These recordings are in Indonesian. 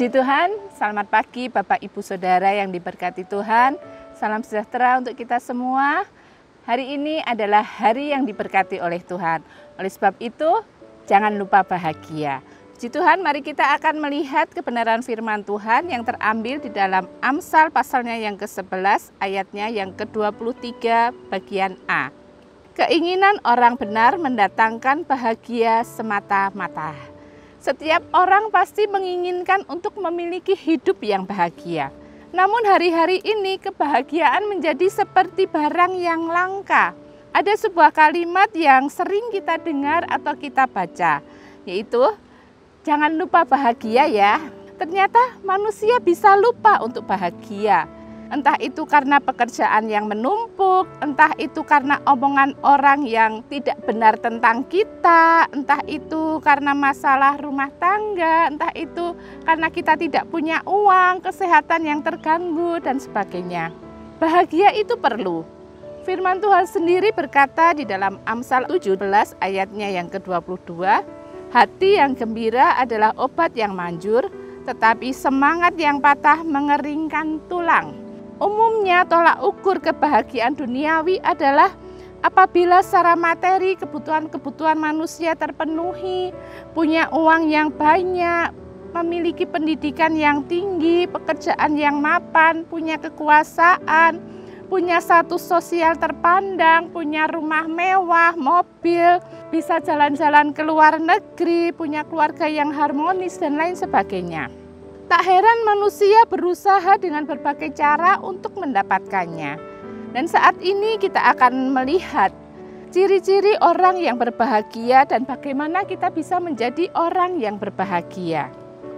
Puji Tuhan, selamat pagi Bapak Ibu Saudara yang diberkati Tuhan. Salam sejahtera untuk kita semua. Hari ini adalah hari yang diberkati oleh Tuhan. Oleh sebab itu, jangan lupa bahagia. Puji Tuhan, mari kita akan melihat kebenaran firman Tuhan yang terambil di dalam Amsal pasalnya yang ke-11, ayatnya yang ke-23 bagian A. Keinginan orang benar mendatangkan bahagia semata-mata. Setiap orang pasti menginginkan untuk memiliki hidup yang bahagia. Namun hari-hari ini kebahagiaan menjadi seperti barang yang langka. Ada sebuah kalimat yang sering kita dengar atau kita baca, yaitu jangan lupa bahagia ya. Ternyata manusia bisa lupa untuk bahagia. Entah itu karena pekerjaan yang menumpuk, entah itu karena omongan orang yang tidak benar tentang kita, entah itu karena masalah rumah tangga, entah itu karena kita tidak punya uang, kesehatan yang terganggu, dan sebagainya. Bahagia itu perlu. Firman Tuhan sendiri berkata di dalam Amsal 17 ayatnya yang ke-22, hati yang gembira adalah obat yang manjur, tetapi semangat yang patah mengeringkan tulang. Umumnya tolak ukur kebahagiaan duniawi adalah apabila secara materi kebutuhan-kebutuhan manusia terpenuhi, punya uang yang banyak, memiliki pendidikan yang tinggi, pekerjaan yang mapan, punya kekuasaan, punya status sosial terpandang, punya rumah mewah, mobil, bisa jalan-jalan ke luar negeri, punya keluarga yang harmonis, dan lain sebagainya. Tak heran manusia berusaha dengan berbagai cara untuk mendapatkannya. Dan saat ini kita akan melihat ciri-ciri orang yang berbahagia dan bagaimana kita bisa menjadi orang yang berbahagia.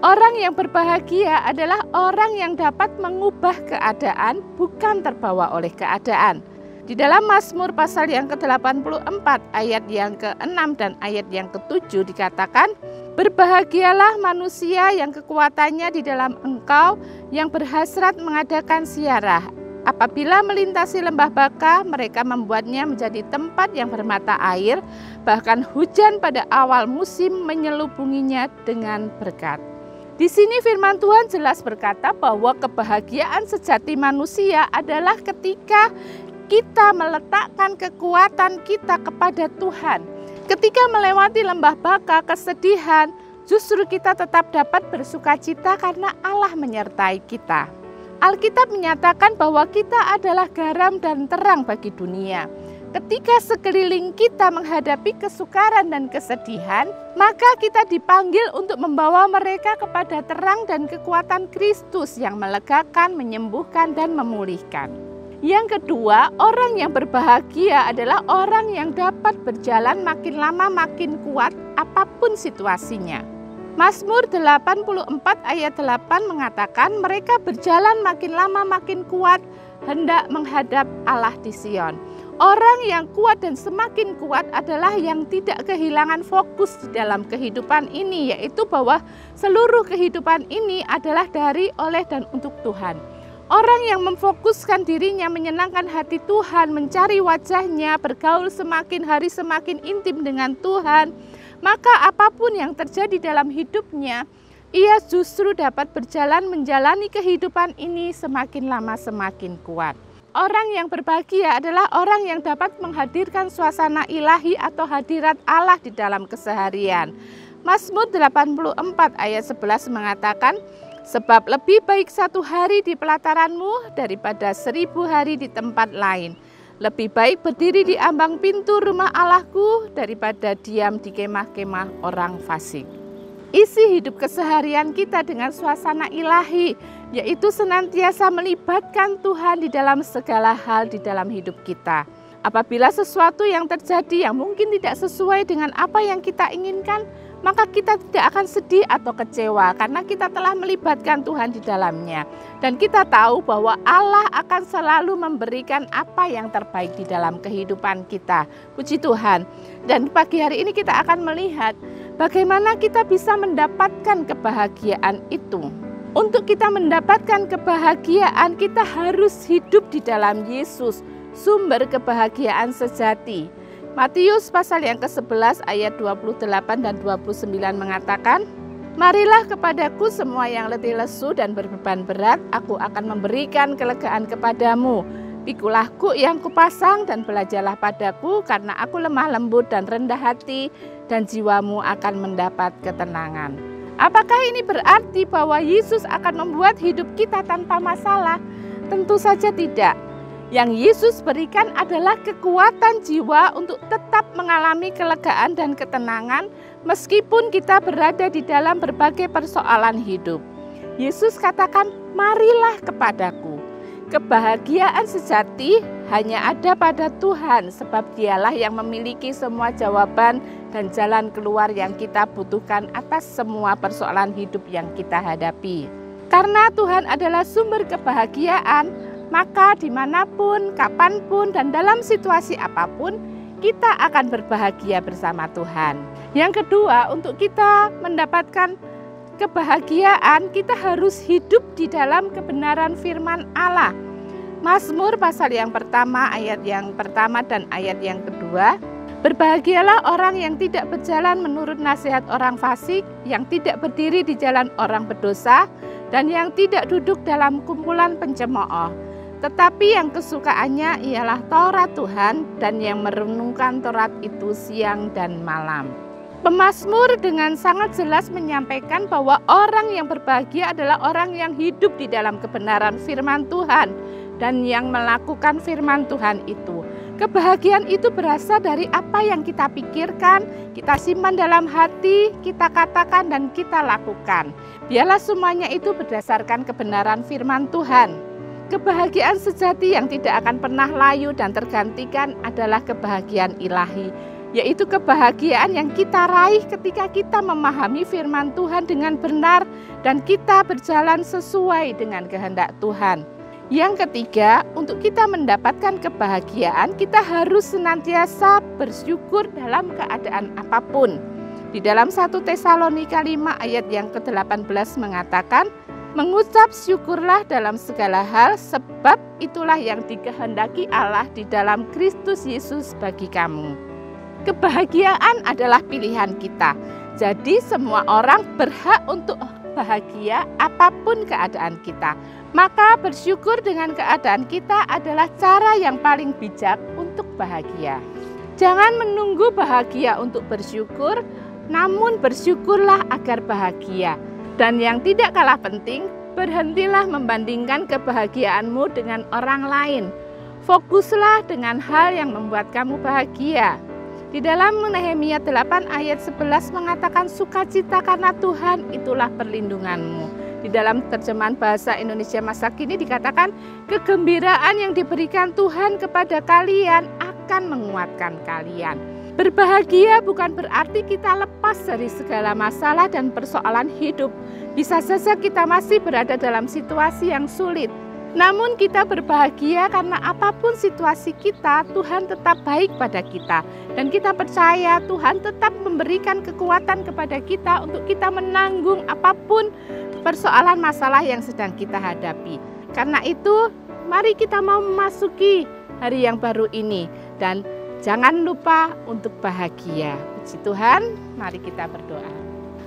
Orang yang berbahagia adalah orang yang dapat mengubah keadaan, bukan terbawa oleh keadaan. Di dalam Mazmur pasal yang ke-84 ayat yang ke-6 dan ayat yang ke-7 dikatakan, berbahagialah manusia yang kekuatannya di dalam Engkau, yang berhasrat mengadakan ziarah. Apabila melintasi lembah baka, mereka membuatnya menjadi tempat yang bermata air, bahkan hujan pada awal musim menyelubunginya dengan berkat. Di sini firman Tuhan jelas berkata bahwa kebahagiaan sejati manusia adalah ketika kita meletakkan kekuatan kita kepada Tuhan. Ketika melewati lembah baka kesedihan, justru kita tetap dapat bersukacita karena Allah menyertai kita. Alkitab menyatakan bahwa kita adalah garam dan terang bagi dunia. Ketika sekeliling kita menghadapi kesukaran dan kesedihan, maka kita dipanggil untuk membawa mereka kepada terang dan kekuatan Kristus yang melegakan, menyembuhkan, dan memulihkan. Yang kedua, orang yang berbahagia adalah orang yang dapat berjalan makin lama makin kuat apapun situasinya. Mazmur 84 ayat 8 mengatakan mereka berjalan makin lama makin kuat hendak menghadap Allah di Sion. Orang yang kuat dan semakin kuat adalah yang tidak kehilangan fokus di dalam kehidupan ini, yaitu bahwa seluruh kehidupan ini adalah dari, oleh, dan untuk Tuhan. Orang yang memfokuskan dirinya menyenangkan hati Tuhan, mencari wajahnya, bergaul semakin hari semakin intim dengan Tuhan, maka apapun yang terjadi dalam hidupnya, ia justru dapat berjalan menjalani kehidupan ini semakin lama semakin kuat. Orang yang berbahagia adalah orang yang dapat menghadirkan suasana ilahi atau hadirat Allah di dalam keseharian. Mazmur 84 ayat 11 mengatakan, sebab lebih baik 1 hari di pelataranmu daripada 1000 hari di tempat lain. Lebih baik berdiri di ambang pintu rumah Allahku daripada diam di kemah-kemah orang fasik. Isi hidup keseharian kita dengan suasana ilahi, yaitu senantiasa melibatkan Tuhan di dalam segala hal di dalam hidup kita. Apabila sesuatu yang terjadi yang mungkin tidak sesuai dengan apa yang kita inginkan, maka kita tidak akan sedih atau kecewa karena kita telah melibatkan Tuhan di dalamnya. Dan kita tahu bahwa Allah akan selalu memberikan apa yang terbaik di dalam kehidupan kita. Puji Tuhan. Dan pagi hari ini kita akan melihat bagaimana kita bisa mendapatkan kebahagiaan itu. Untuk kita mendapatkan kebahagiaan, kita harus hidup di dalam Yesus, sumber kebahagiaan sejati. Matius pasal yang ke-11 ayat 28 dan 29 mengatakan, Marilah kepadaku semua yang letih lesu dan berbeban berat, aku akan memberikan kelegaan kepadamu. Pikulah kuk yang kupasang dan belajarlah padaku, karena aku lemah lembut dan rendah hati, dan jiwamu akan mendapat ketenangan. Apakah ini berarti bahwa Yesus akan membuat hidup kita tanpa masalah? Tentu saja tidak. Yang Yesus berikan adalah kekuatan jiwa untuk tetap mengalami kelegaan dan ketenangan meskipun kita berada di dalam berbagai persoalan hidup. Yesus katakan, marilah kepadaku. Kebahagiaan sejati hanya ada pada Tuhan, sebab Dialah yang memiliki semua jawaban dan jalan keluar yang kita butuhkan atas semua persoalan hidup yang kita hadapi. Karena Tuhan adalah sumber kebahagiaan, maka dimanapun, kapanpun, dan dalam situasi apapun, kita akan berbahagia bersama Tuhan. Yang kedua, untuk kita mendapatkan kebahagiaan, kita harus hidup di dalam kebenaran firman Allah. Mazmur pasal yang pertama, ayat yang pertama dan ayat yang kedua. Berbahagialah orang yang tidak berjalan menurut nasihat orang fasik, yang tidak berdiri di jalan orang berdosa, dan yang tidak duduk dalam kumpulan pencemooh. Tetapi yang kesukaannya ialah Taurat Tuhan, dan yang merenungkan Taurat itu siang dan malam. Pemazmur dengan sangat jelas menyampaikan bahwa orang yang berbahagia adalah orang yang hidup di dalam kebenaran firman Tuhan dan yang melakukan firman Tuhan itu. Kebahagiaan itu berasal dari apa yang kita pikirkan, kita simpan dalam hati, kita katakan dan kita lakukan. Biarlah semuanya itu berdasarkan kebenaran firman Tuhan. Kebahagiaan sejati yang tidak akan pernah layu dan tergantikan adalah kebahagiaan ilahi, yaitu kebahagiaan yang kita raih ketika kita memahami firman Tuhan dengan benar dan kita berjalan sesuai dengan kehendak Tuhan. Yang ketiga, untuk kita mendapatkan kebahagiaan, kita harus senantiasa bersyukur dalam keadaan apapun. Di dalam 1 Tesalonika 5 ayat yang ke-18 mengatakan, mengucap syukurlah dalam segala hal, sebab itulah yang dikehendaki Allah di dalam Kristus Yesus bagi kamu. Kebahagiaan adalah pilihan kita. Jadi semua orang berhak untuk bahagia apapun keadaan kita. Maka bersyukur dengan keadaan kita adalah cara yang paling bijak untuk bahagia. Jangan menunggu bahagia untuk bersyukur, namun bersyukurlah agar bahagia. Dan yang tidak kalah penting, berhentilah membandingkan kebahagiaanmu dengan orang lain. Fokuslah dengan hal yang membuat kamu bahagia. Di dalam Nehemia 8 ayat 11 mengatakan sukacita karena Tuhan itulah perlindunganmu. Di dalam terjemahan bahasa Indonesia masa kini dikatakan kegembiraan yang diberikan Tuhan kepada kalian akan menguatkan kalian. Berbahagia bukan berarti kita lepas dari segala masalah dan persoalan hidup. Bisa saja kita masih berada dalam situasi yang sulit. Namun kita berbahagia karena apapun situasi kita, Tuhan tetap baik pada kita. Dan kita percaya Tuhan tetap memberikan kekuatan kepada kita untuk kita menanggung apapun persoalan masalah yang sedang kita hadapi. Karena itu, mari kita mau memasuki hari yang baru ini. Dan jangan lupa untuk bahagia. Puji Tuhan, mari kita berdoa.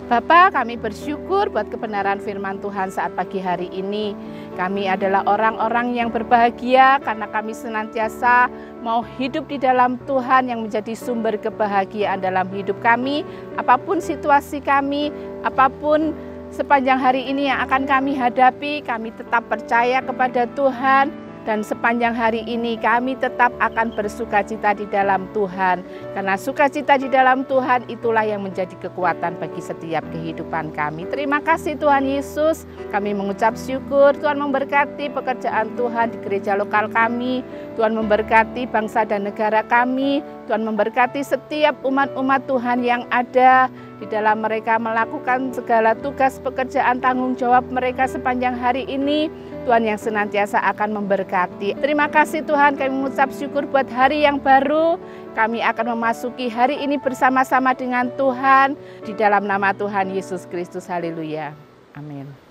Bapa, kami bersyukur buat kebenaran firman Tuhan saat pagi hari ini. Kami adalah orang-orang yang berbahagia karena kami senantiasa mau hidup di dalam Tuhan yang menjadi sumber kebahagiaan dalam hidup kami. Apapun situasi kami, apapun sepanjang hari ini yang akan kami hadapi, kami tetap percaya kepada Tuhan. Dan sepanjang hari ini kami tetap akan bersukacita di dalam Tuhan. Karena sukacita di dalam Tuhan itulah yang menjadi kekuatan bagi setiap kehidupan kami. Terima kasih Tuhan Yesus. Kami mengucap syukur. Tuhan memberkati pekerjaan Tuhan di gereja lokal kami. Tuhan memberkati bangsa dan negara kami. Tuhan memberkati setiap umat-umat Tuhan yang ada di dalam mereka melakukan segala tugas pekerjaan tanggung jawab mereka sepanjang hari ini. Tuhan yang senantiasa akan memberkati. Terima kasih Tuhan, kami mengucap syukur buat hari yang baru. Kami akan memasuki hari ini bersama-sama dengan Tuhan. Di dalam nama Tuhan Yesus Kristus, haleluya. Amin.